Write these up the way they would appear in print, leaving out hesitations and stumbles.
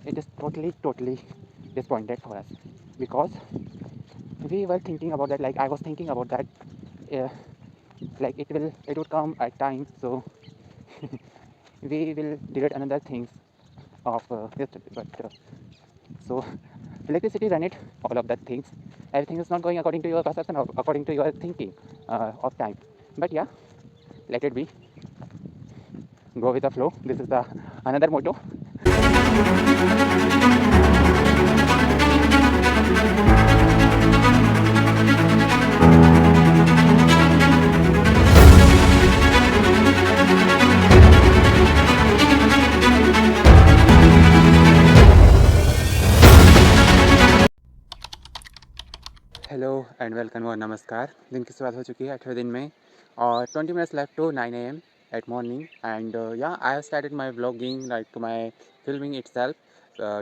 it is totally disappointed for us, because we were thinking about that, like I was thinking about that, uh, like it would come at time, so we will delete another things of yesterday, but so electricity run it, all of that things, everything is not going according to your perception or according to your thinking of time, but yeah, let it be, go with the flow, this is the another motto. Hello and welcome और नमस्कार। दिन की शुरुआत हो चुकी है 8वें दिन में और 20 minutes left to 9 AM at morning and या I have started my vlogging like my filming itself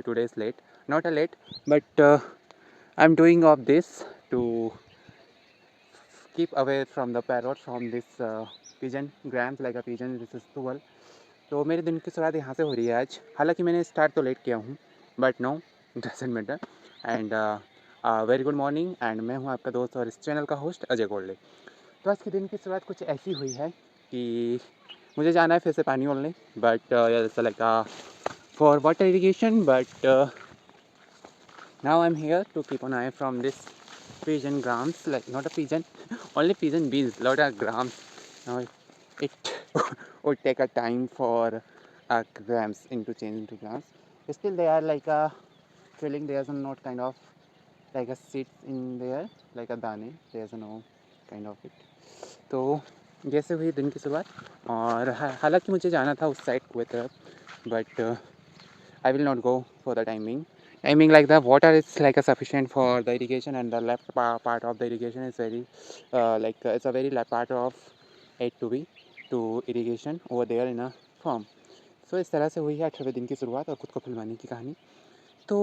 2 days late, not a late, but I'm doing of this to keep away from the parrot, from this pigeon grams like a pigeon, this is tuval। तो मेरे दिन की शुरुआत यहाँ से हो रही है आज, हालांकि मैंने स्टार्ट तो लेट किया हूँ, but no doesn't matter. And very good morning, and मैं हूँ आपका दोस्त और इस चैनल का होस्ट अजय गोल्डे। तो आज के दिन की शुरुआत कुछ ऐसी हुई है कि मुझे जाना है फिर से पानी ओलने, but like for water irrigation, but now I'm here to keep an eye from this pigeon grams, like not a pigeon, only pigeon bees, lot of grams. Now it would take a time for grams into change into grams. Still they are like a filling, there's not kind of like a seeds in there, like a dane, there's no kind of it. तो जैसे हुई दिन की शुरुआत, और हालांकि मुझे जाना था उस साइड कुएं तरफ, but I will not go for the timing. Timing like the water is like a sufficient for the irrigation, and the left part of the irrigation is very it's a very left part of A to B to irrigation over there in a farm. So इस तरह से हुई है 18वें दिन की शुरुआत और खुद को फिल्माने की कहानी। तो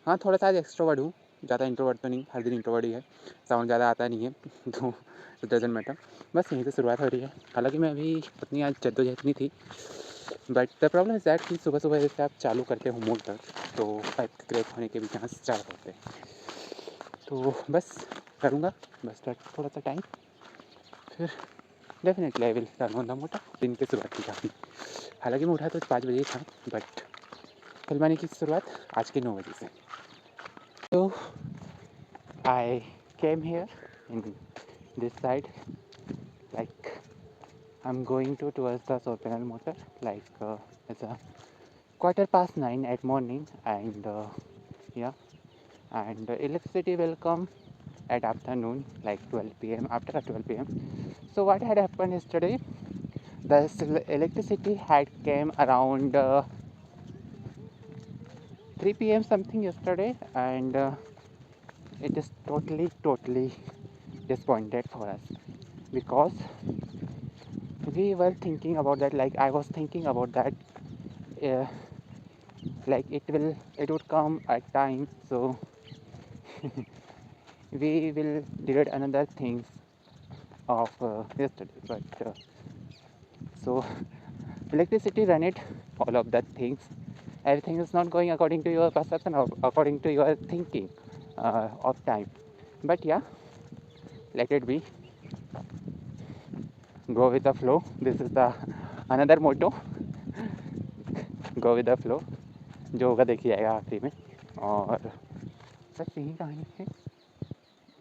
हाँ, थोड़ा सा आज एक्सट्रोवर्ट हूँ, ज़्यादा इंट्रोवर्ट तो नहीं, हर दिन इंट्रोवर्ट ही है, साउंड ज़्यादा आता नहीं है तो डजंट मैटर, बस यहीं से शुरुआत हो रही है। हालांकि मैं अभी उतनी आज जद्दोजहद नहीं थी, but the problem is that कि सुबह सुबह जैसे आप चालू करते हो मोटर, तो पाइप क्रैक होने के भी चांस ज़्यादा होते हैं। तो बस करूँगा, बस थोड़ा सा टाइम, फिर definitely I will turn on the motor. दिन की शुरुआत की काफ़ी, हालांकि मैं उठा तो 5 बजे ही था, बट फिल्माने की शुरुआत आज के 9 बजे से। तो I came here in this side, like I'm going towards the solar panel motor, like it's a 9:15 at morning, and yeah, and electricity will come at afternoon, like 12 p.m. after 12 p.m. So what had happened yesterday, the electricity had came around 3 p.m. something yesterday, and it is totally disappointed for us, because we were thinking about that, like I was thinking about that, uh, like it would come at time, so we will delete another things of yesterday, but so electricity run it, all of that things, everything is not going according to your perception or according to your thinking of time, but yeah, let it be, go with the flow, this is the another motto, go with the flow, जो होगा देखी जाएगा आखिरी में, और बस यही कहानी है।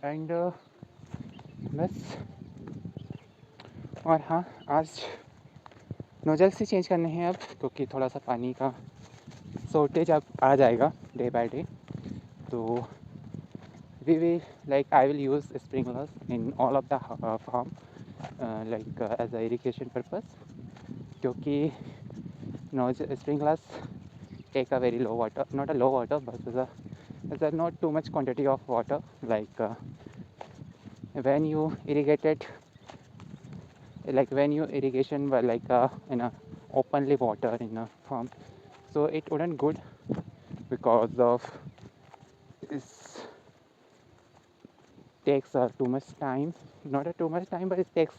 एंड बस, और हाँ, आज नोजल से चेंज करने हैं अब, क्योंकि थोड़ा सा पानी का शॉर्टेज अब आ जाएगा डे बाय डे। तो we will like I will use sprinklers in all of the farm, like as a irrigation purpose, क्योंकि sprinklers take a very low water, not a low water, but there's a not too much quantity of water, like when you irrigated, like when you irrigation were like in a openly water in a farm, so it wouldn't good, because of this takes too much time, not a too much time, but it takes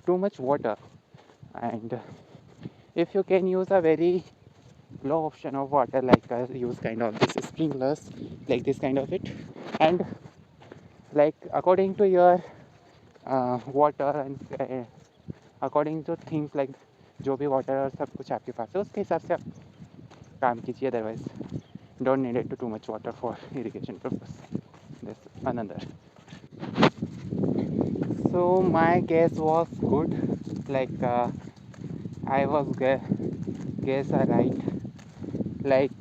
too much water. And if you can use a very low option of water, like I use kind of this sprinklers, like this kind of it. And like according to your water and according two things like जो भी water और सब कुछ आपके पास है उसके हिसाब से आप काम कीजिए, otherwise don't need it too much water for irrigation purpose. This another. So my guess was good, like I was guess right, like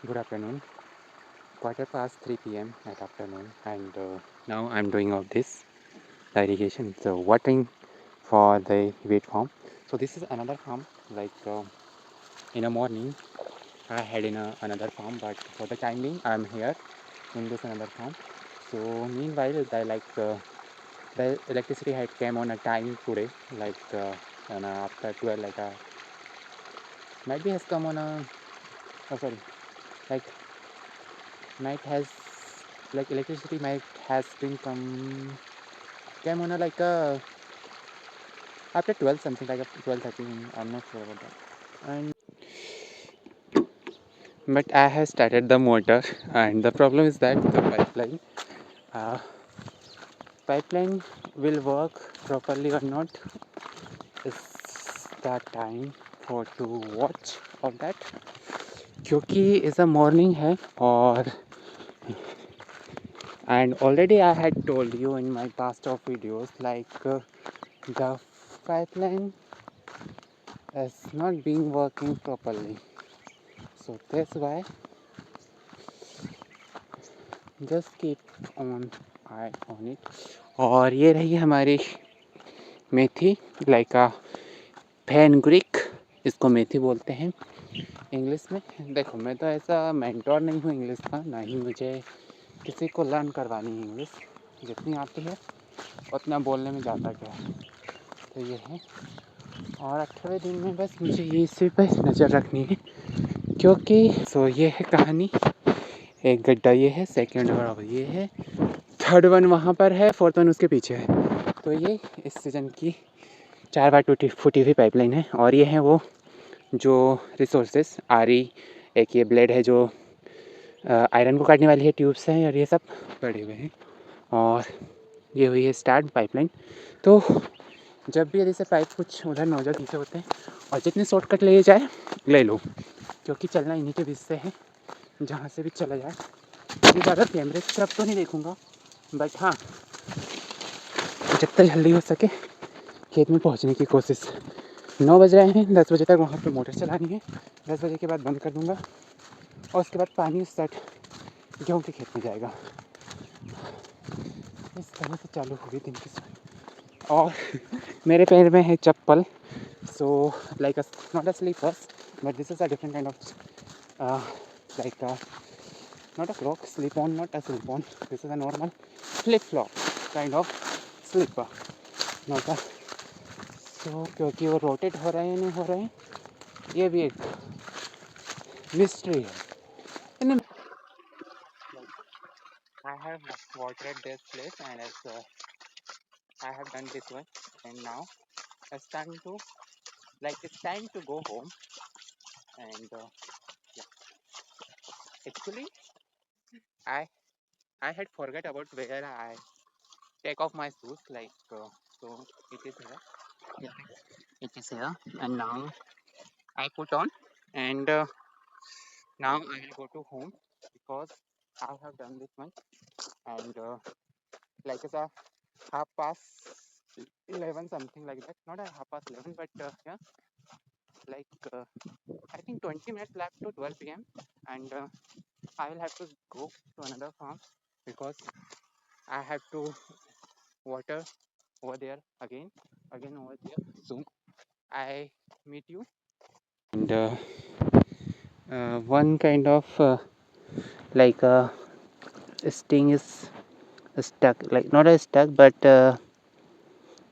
good afternoon, quarter past 3 p.m. at afternoon, and now I'm doing all this irrigation, so watering for the wheat farm. So this is another farm, like in the morning I had in another farm, but for the time being I'm here in this another farm. So meanwhile the electricity had came on a time today, like on after 12, like might be has come on a, oh sorry, like might has, like electricity might has been came on a like after 12 something, like 12:30, I'm not sure about that. And but I have started the motor, and the problem is that the uh, pipeline will work properly or not is the time for to watch of that, क्योंकि इस a morning है. और and already I had told you in my past of videos, like the pipeline is not being working properly, so that's why just keep on eye on it. और ये रही हमारी मेथी, like फेनग्रिक, इसको मेथी बोलते हैं English में. देखो मैं तो ऐसा मेंटोर नहीं हूँ इंग्लिश का, ना ही मुझे किसी को लर्न करवानी है इंग्लिश. जितनी आती है उतना बोलने में ज़्यादा क्या है. तो ये है, और 18वें दिन में बस मुझे ये इसी पर नज़र रखनी है, क्योंकि सो ये है कहानी. एक गड्ढा ये है, सेकंड बराबर ये है, थर्ड वन वहाँ पर है, फोर्थ वन उसके पीछे है. तो ये इस सीज़न की 4 बार टूटी फूटी हुई पाइपलाइन है. और ये है वो जो रिसोर्सेस एक ये ब्लेड है जो आयरन को काटने वाली है, ट्यूब्स हैं और ये सब पड़े हुए हैं. और ये हुई है स्टार्ट पाइपलाइन. तो जब भी यदि से पाइप कुछ उधर नोजल पीछे होते हैं और जितने शॉर्टकट ले जाए ले लो, क्योंकि चलना इन्हीं के बीच से है, जहाँ से भी चला जाए. ये ज़्यादा कैमरे की तरफ तो नहीं देखूँगा, बट हाँ जब तक जल्दी हो सके खेत में पहुँचने की कोशिश. 9 बज रहे हैं, 10 बजे तक वहाँ पे मोटर चलानी है. 10 बजे के बाद बंद कर दूँगा और उसके बाद पानी स्टार्ट गेहूँ के खेत में जाएगा. इस तरह से चालू होगी दिन की सुबह. और मेरे पैर में है चप्पल, so like not a slippers, but this is a different kind of like not a croc, slip on, not a slip on, this is a normal flip flop kind of slipper, not a. so क्योंकि वो rotate हो रहे हैं नहीं हो रहे हैं ये भी एक मिस्ट्री है. And I have watered this place, and I have done this one, and now it's time to, like it's time to go home. And yeah, actually I I had forgot about where I take off my shoes, like so it is here. Yeah, it is here, and now I put on, and now I will go to home because I have done this one. And like it's a 11:30 something like that, not a 11:30, but yeah, like I think 20 minutes left to 12 p.m. and I will have to go to another farm because I have to water over there again over there soon. I meet you. And one kind of like sting is stuck, like not a stuck, but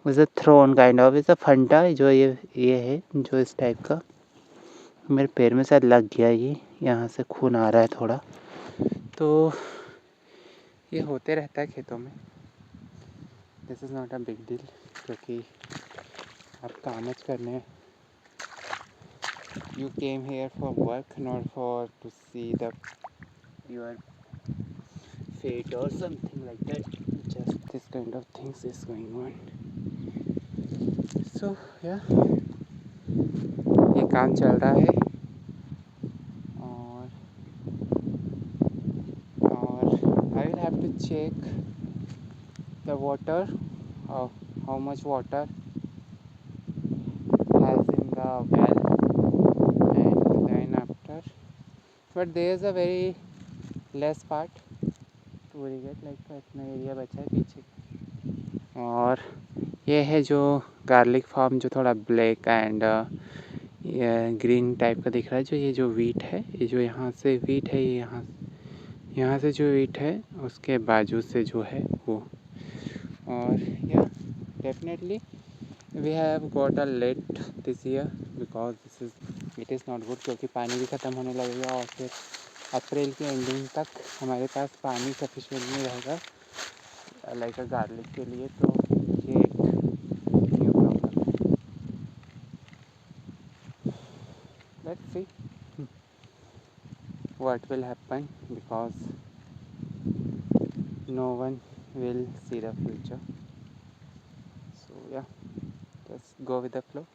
is a thrown kind of, is a Fanta जो ये है जो इस type का मेरे पैर में शायद लग गया. ये यहाँ से खून आ रहा है थोड़ा, तो ये होते रहता है खेतों में. This is not a big deal, क्योंकि आप कामच करने you came here for work, not for to see the your fate or something like that. Just this kind of things is going on. So yeah, ये काम चल रहा है और I will have to check the water, how much water has in the well, and then after, but there is a very less part to irrigate, like इतना area बचा है पीछे। और ये है जो गार्लिक फार्म जो थोड़ा ब्लैक एंड ग्रीन टाइप का दिख रहा है, जो ये जो वीट है, ये जो यहाँ से वीट है, ये यहाँ से जो वीट है उसके बाजू से जो है वो। और या definitely we have got a late this year because it is not good, क्योंकि पानी भी ख़त्म होने लगेगा और फिर अप्रैल के एंडिंग तक हमारे पास पानी सफिशिएंट नहीं रहेगा लाइक अ गार्लिक के लिए। तो ये एक न्यू प्रॉब्लम है। Let's see what will happen, because no one will see the future. So yeah, just go with the flow.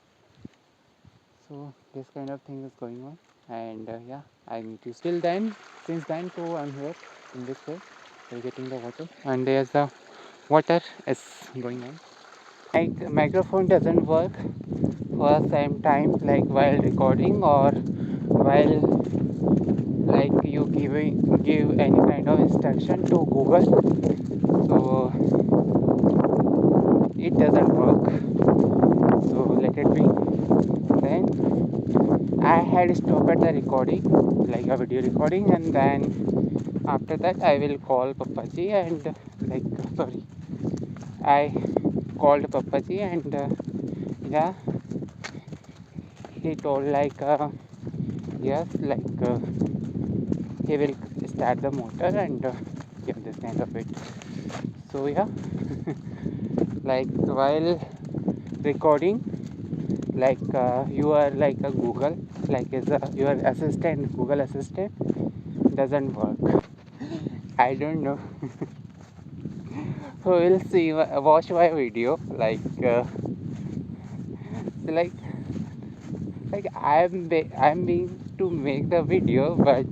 So this kind of thing is going on, and yeah, I meet you still then. Since then too, I'm here in this way, we're getting the water, and there's the water is going on. Like microphone doesn't work for same time, like while recording or while like you give any kind of instruction to Google, so it doesn't work. So let it be. Then I had stopped the recording, like a video recording, and then after that I will call Papaji and I called Papaji and yeah, he told yes, he will start the motor and give this kind of it. So yeah, like while recording, you are like a Google, your assistant, Google assistant doesn't work. I don't know. So we'll see. Watch my video. Like I'm being to make the video, but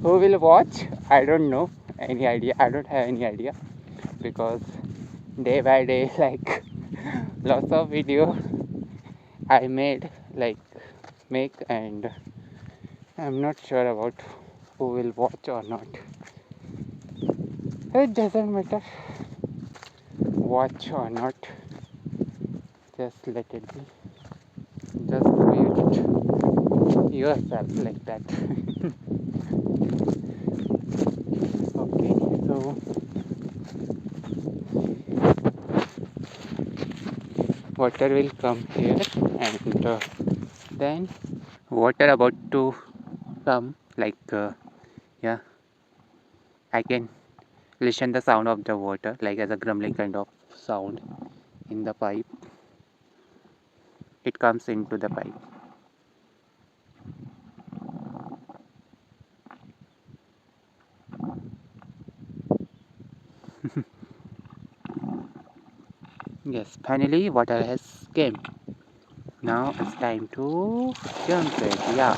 who will watch? I don't know. Any idea? I don't have any idea, because day by day, like lots of video I make, and I'm not sure about who will watch or not. It doesn't matter, watch or not, just let it be. Just create yourself like that. Okay, so water will come here, and then water about to come, yeah, I can listen the sound of the water, like as a grumbling kind of sound in the pipe. It comes into the pipe. Yes, finally water has came. Now it's time to jump it. Yeah.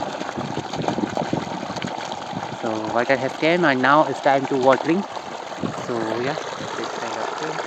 So water has came, and now it's time to watering. So yeah, this kind of thing.